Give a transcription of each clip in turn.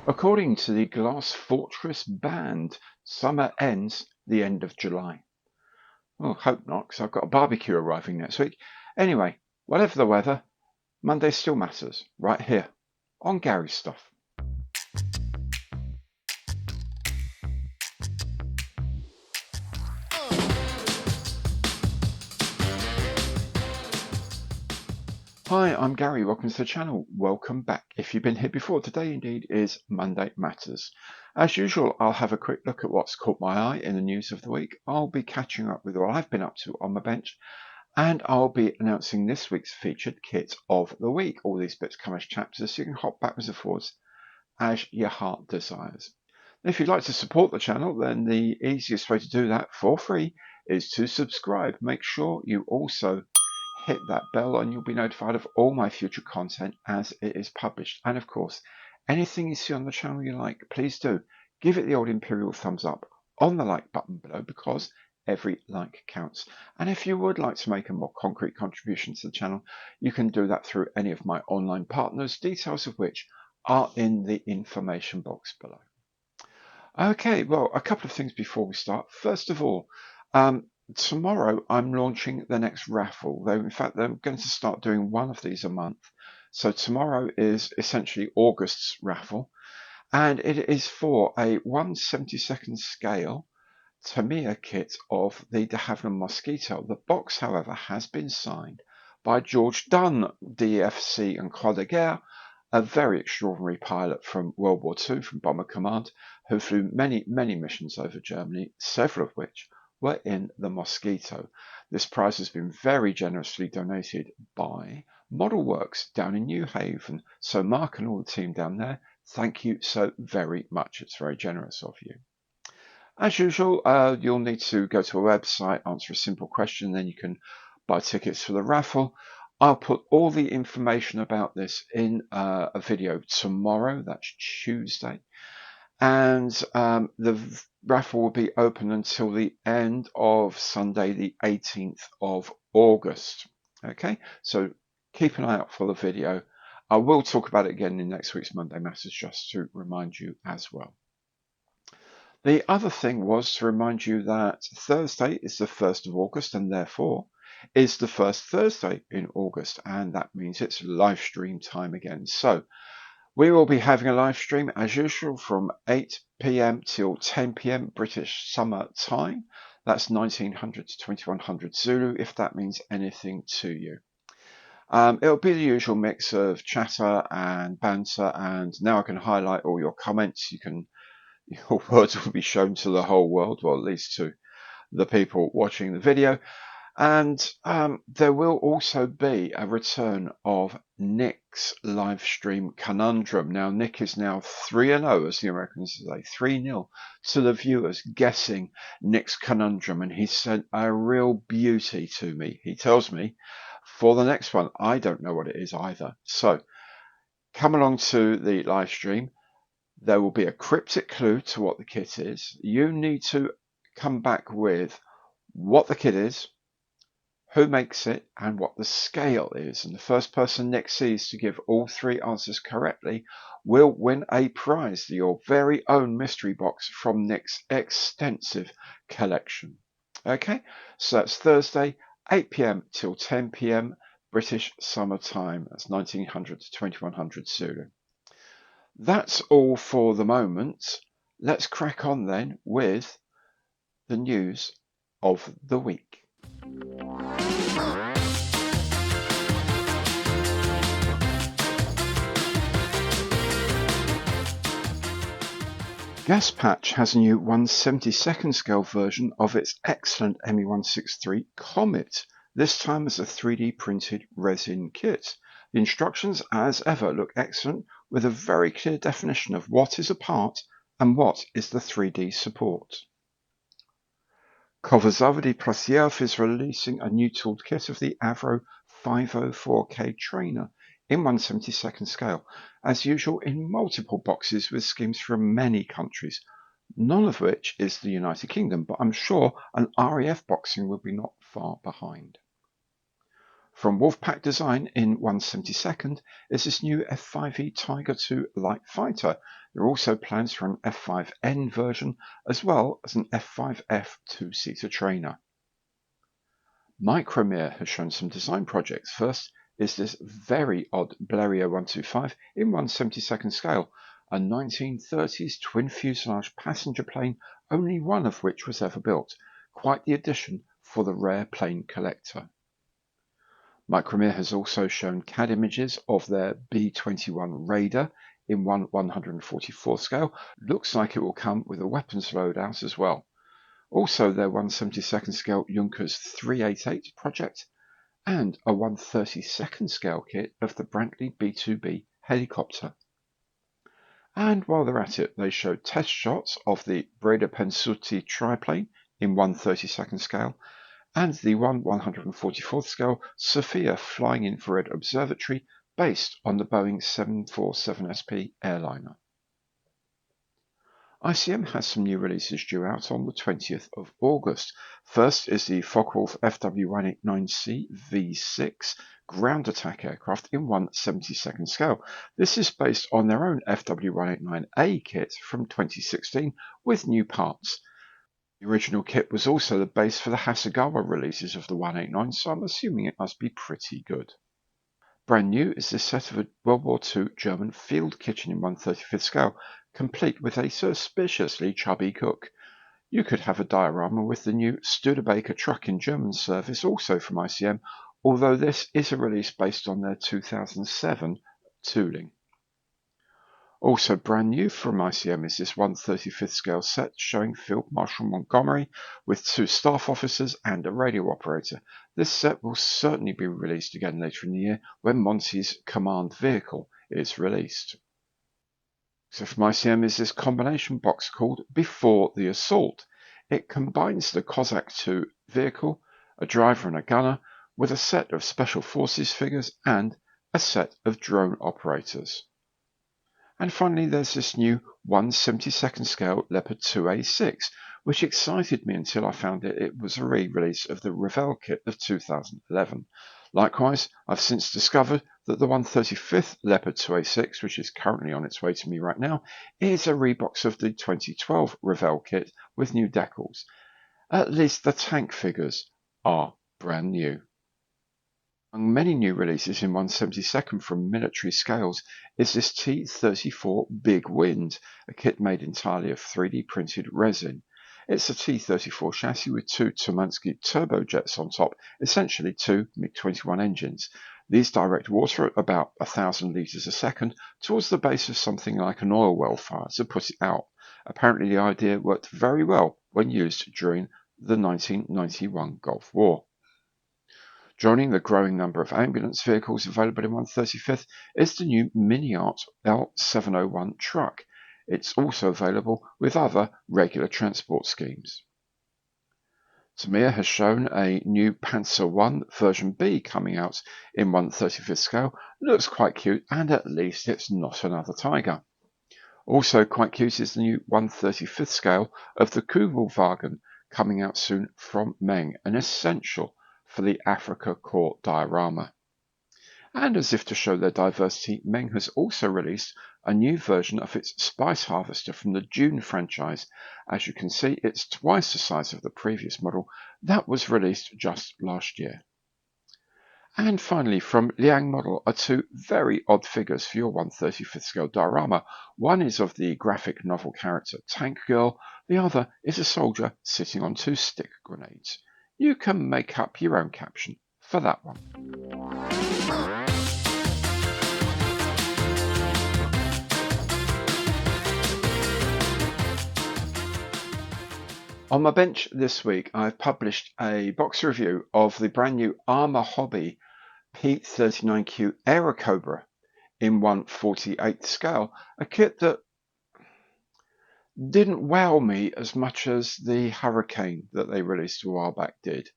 According to the Glass Fortress band, summer ends the end of July. Well, hope not, because I've got a barbecue arriving next week. Anyway, whatever the weather, Monday still matters, right here, on Gary's Stuff. Hi, I'm Gary. Welcome to the channel. Welcome back. If you've been here before, today indeed is Monday Matters. As usual, I'll have a quick look at what's caught my eye in the news of the week. I'll be catching up with what I've been up to on my bench, and I'll be announcing this week's featured kit of the week. All these bits come as chapters, so you can hop backwards and forwards as your heart desires. And if you'd like to support the channel, then the easiest way to do that for free is to subscribe. Make sure you also hit that bell and you'll be notified of all my future content as it is published. And of course, anything you see on the channel you like, please do give it the old imperial thumbs up on the like button below, because every like counts. And if you would like to make a more concrete contribution to the channel, you can do that through any of my online partners, details of which are in the information box below. Okay, well, a couple of things before we start. First of all, tomorrow I'm launching the next raffle. In fact, they're going to start doing one of these a month. So tomorrow is essentially August's raffle, and it is for a 1/72nd scale TAMIYA kit of the de Havilland Mosquito. The box, however, has been signed by George Dunn, DFC and Croix de Guerre, a very extraordinary pilot from World War II, from Bomber Command, who flew many missions over Germany, several of which were in the Mosquito. This prize has been very generously donated by Model Works down in New Haven. So Mark and all the team down there, thank you so very much. It's very generous of you. As usual, you'll need to go to a website, answer a simple question, then you can buy tickets for the raffle. I'll put all the information about this in a video tomorrow, that's Tuesday. And the raffle will be open until the end of Sunday, the 18th of August. Okay, so keep an eye out for the video. I will talk about it again in next week's Monday Matters, just to remind you as well. The other thing was to remind you that Thursday is the 1st of August, and therefore is the first Thursday in August, and that means it's live stream time again. So we will be having a live stream as usual from 8 p.m. till 10 p.m. British Summer Time. That's 1900 to 2100 Zulu, if that means anything to you. It'll be the usual mix of chatter and banter, and now I can highlight all your comments. Your words will be shown to the whole world, or at least to the people watching the video. And there will also be a return of Nick's live stream conundrum. Now, Nick is now 3-0, as the Americans say, 3-0 to the viewers guessing Nick's conundrum. And he sent a real beauty to me. He tells me for the next one, I don't know what it is either. So come along to the live stream. There will be a cryptic clue to what the kit is. You need to come back with what the kit is, who makes it, and what the scale is. And the first person Nick sees to give all three answers correctly will win a prize, your very own mystery box from Nick's extensive collection. Okay, so that's Thursday, 8 p.m. till 10 p.m. British Summer Time. That's 1900 to 2100 Zulu. That's all for the moment. Let's crack on then with the news of the week. GASPATCH has a new 1/72nd scale version of its excellent ME163 Comet, this time as a 3D printed resin kit. The instructions, as ever, look excellent, with a very clear definition of what is a part and what is the 3D support. KOVOZAVODY PROSTEJOV is releasing a new tooled kit of the Avro 504K trainer in 1/72nd scale, as usual in multiple boxes with schemes from many countries, none of which is the United Kingdom, but I'm sure an RAF boxing will be not far behind. From WOLFPACK Design in 1/72 is this new F5E Tiger II light fighter. There are also plans for an F5N version as well as an F5F two-seater trainer. MIKROMIR has shown some design projects. First is this very odd Blériot 125 in 1/72 scale, a 1930s twin fuselage passenger plane, only one of which was ever built. Quite the addition for the rare plane collector. MIKROMIR has also shown CAD images of their B-21 Raider in 1/144 scale. Looks like it will come with a weapons loadout as well. Also their 1/72 scale Junkers 388 project and a 1/32 scale kit of the Brantley B-2B helicopter. And while they're at it, they showed test shots of the Breda Pensuti triplane in 1/32 scale and the 1/144 scale Sophia Flying Infrared Observatory based on the Boeing 747SP airliner. ICM has some new releases due out on the 20th of August. First is the Focke-Wulf FW189C V6 ground attack aircraft in 1/72 scale. This is based on their own FW189A kit from 2016 with new parts. The original kit was also the base for the Hasegawa releases of the 189, so I'm assuming it must be pretty good. Brand new is this set of a World War II German field kitchen in 1/35 scale, complete with a suspiciously chubby cook. You could have a diorama with the new Studebaker truck in German service, also from ICM, although this is a release based on their 2007 tooling. Also brand new from ICM is this 1/35 scale set showing Field Marshal Montgomery with 2 staff officers and a radio operator. This set will certainly be released again later in the year when Monty's command vehicle is released. So from ICM is this combination box called Before the Assault. It combines the Cossack 2 vehicle, a driver and a gunner, with a set of Special Forces figures and a set of drone operators. And finally there's this new 1/72 scale Leopard 2A6, which excited me until I found it was a re-release of the Raffle kit of 2011. Likewise, I've since discovered that the 1/35th Leopard 2A6, which is currently on its way to me right now, is a rebox of the 2012 Raffle kit with new decals. At least the tank figures are brand new. Among many new releases in 1/72 from military scales is this T-34 Big Wind, a kit made entirely of 3D printed resin. It's a T-34 chassis with 2 Tumansky turbojets on top, essentially 2 MiG-21 engines. These direct water at about 1,000 litres a second towards the base of something like an oil well fire to put it out. Apparently the idea worked very well when used during the 1991 Gulf War. Joining the growing number of ambulance vehicles available in 1/35 is the new MINIART L701 truck. It's also available with other regular transport schemes. TAMIYA has shown a new Panzer I version B coming out in 1/35 scale. Looks quite cute, and at least it's not another Tiger. Also quite cute is the new 1/35 scale of the KOVOZAVODY coming out soon from MENG, an essential for the Africa Corps diorama. And as if to show their diversity, MENG has also released a new version of its Spice Harvester from the Dune franchise. As you can see, it's twice the size of the previous model that was released just last year. And finally, from LIANG Model are 2 very odd figures for your 1/35 scale diorama. One is of the graphic novel character Tank Girl, the other is a soldier sitting on 2 stick grenades. You can make up your own caption for that one. On my bench this week, I've published a box review of the brand new Armour Hobby P39Q Aerocobra in 1/48 scale, a kit that didn't wow me as much as the Hurricane that they released a while back did.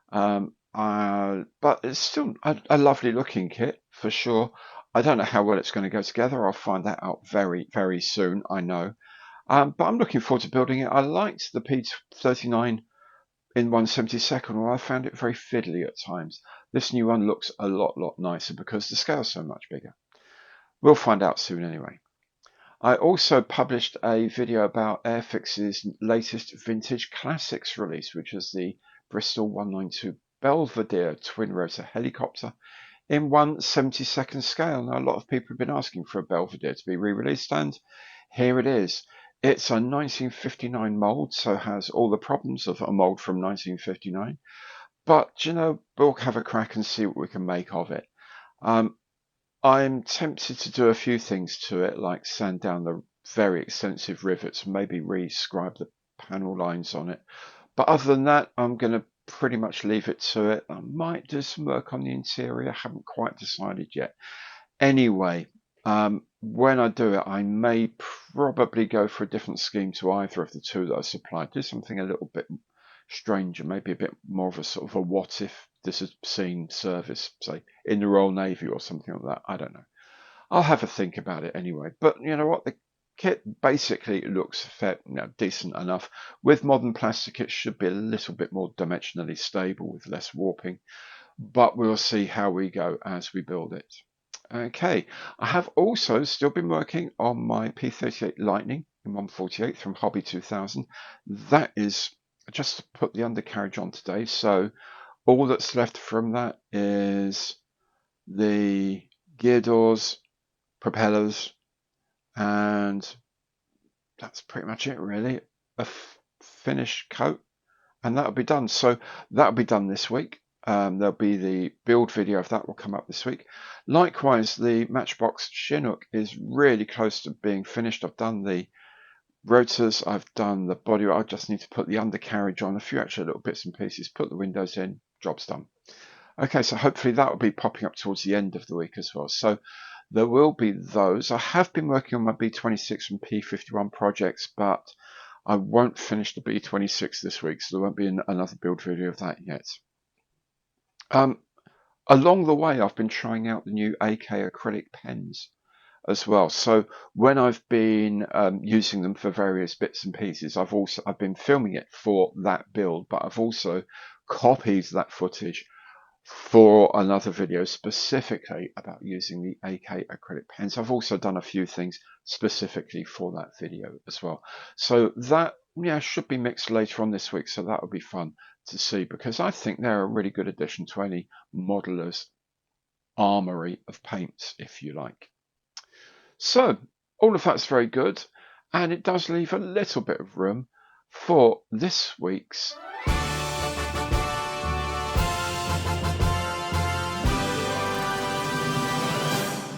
But it's still a lovely looking kit for sure. I don't know how well it's going to go together. I'll find that out very, very soon, I know. But I'm looking forward to building it. I liked the P39 in 1/72, while I found it very fiddly at times. this new one looks a lot nicer because the scale's so much bigger. We'll find out soon anyway. I also published a video about Airfix's latest Vintage Classics release, which is the Bristol 192 Belvedere twin rotor helicopter in 1/72 scale. Now, a lot of people have been asking for a Belvedere to be re-released, and here it is. It's a 1959 mould, so has all the problems of a mould from 1959. But, you know, we'll have a crack and see what we can make of it. I'm tempted to do a few things to it, like sand down the very extensive rivets and maybe re-scribe the panel lines on it. But other than that, I'm going to pretty much leave it to it. I might do some work on the interior. I haven't quite decided yet. Anyway, when I do it, I may probably go for a different scheme to either of the two that I supplied. Do something a little bit stranger, maybe a bit more of a sort of a what if this has seen service, say, in the Royal Navy or something like that. I don't know. I'll have a think about it anyway. But you know what? The kit basically looks decent enough. With modern plastic, it should be a little bit more dimensionally stable with less warping. But we'll see how we go as we build it. Okay, I have also still been working on my P38 Lightning in 1/48 from Hobby 2000. That is just to put the undercarriage on today, so all that's left from that is the gear doors, propellers, and that's pretty much it really. A finish coat, and that'll be done. So that'll be done this week. There'll be the build video of that will come up this week. Likewise, the Matchbox Chinook is really close to being finished. I've done the rotors, I've done the body. I just need to put the undercarriage on, a few extra little bits and pieces, put the windows in, job's done. Okay, so hopefully that will be popping up towards the end of the week as well. So there will be those. I have been working on my B26 and P51 projects, but I won't finish the B26 this week, so there won't be another build video of that yet. Along the way, I've been trying out the new AK acrylic pens as well. So when I've been using them for various bits and pieces, I've been filming it for that build, but I've also copied that footage for another video specifically about using the AK acrylic pens. I've also done a few things specifically for that video as well. So that should be mixed later on this week, so that will be fun to see, because I think they're a really good addition to any modeler's armory of paints, if you like. So all of that's very good, and it does leave a little bit of room for this week's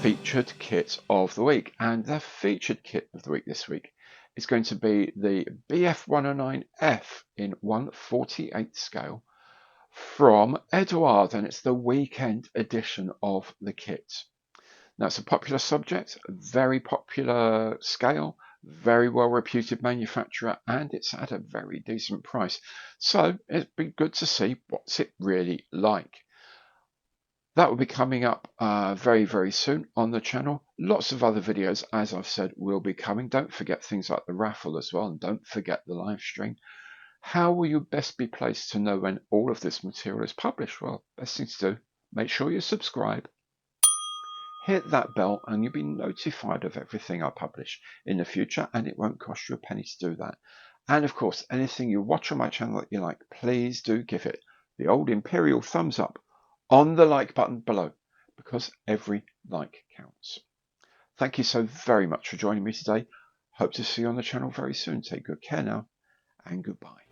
featured kit of the week. And the featured kit of the week this week is going to be the BF109F in 1/48 scale from Edouard, and it's the weekend edition of the kit. Now, it's a popular subject, a very popular scale, very well reputed manufacturer, and it's at a very decent price. So it'd be good to see what's it really like. That will be coming up very soon on the channel. Lots of other videos, as I've said, will be coming. Don't forget things like the raffle as well, and don't forget the live stream. How will you best be placed to know when all of this material is published? Well, best thing to do, make sure you subscribe, hit that bell, and you'll be notified of everything I publish in the future, and it won't cost you a penny to do that. And of course, anything you watch on my channel that you like, please do give it the old imperial thumbs up on the like button below, because every like counts. Thank you so very much for joining me today. Hope to see you on the channel very soon. Take good care now, and goodbye.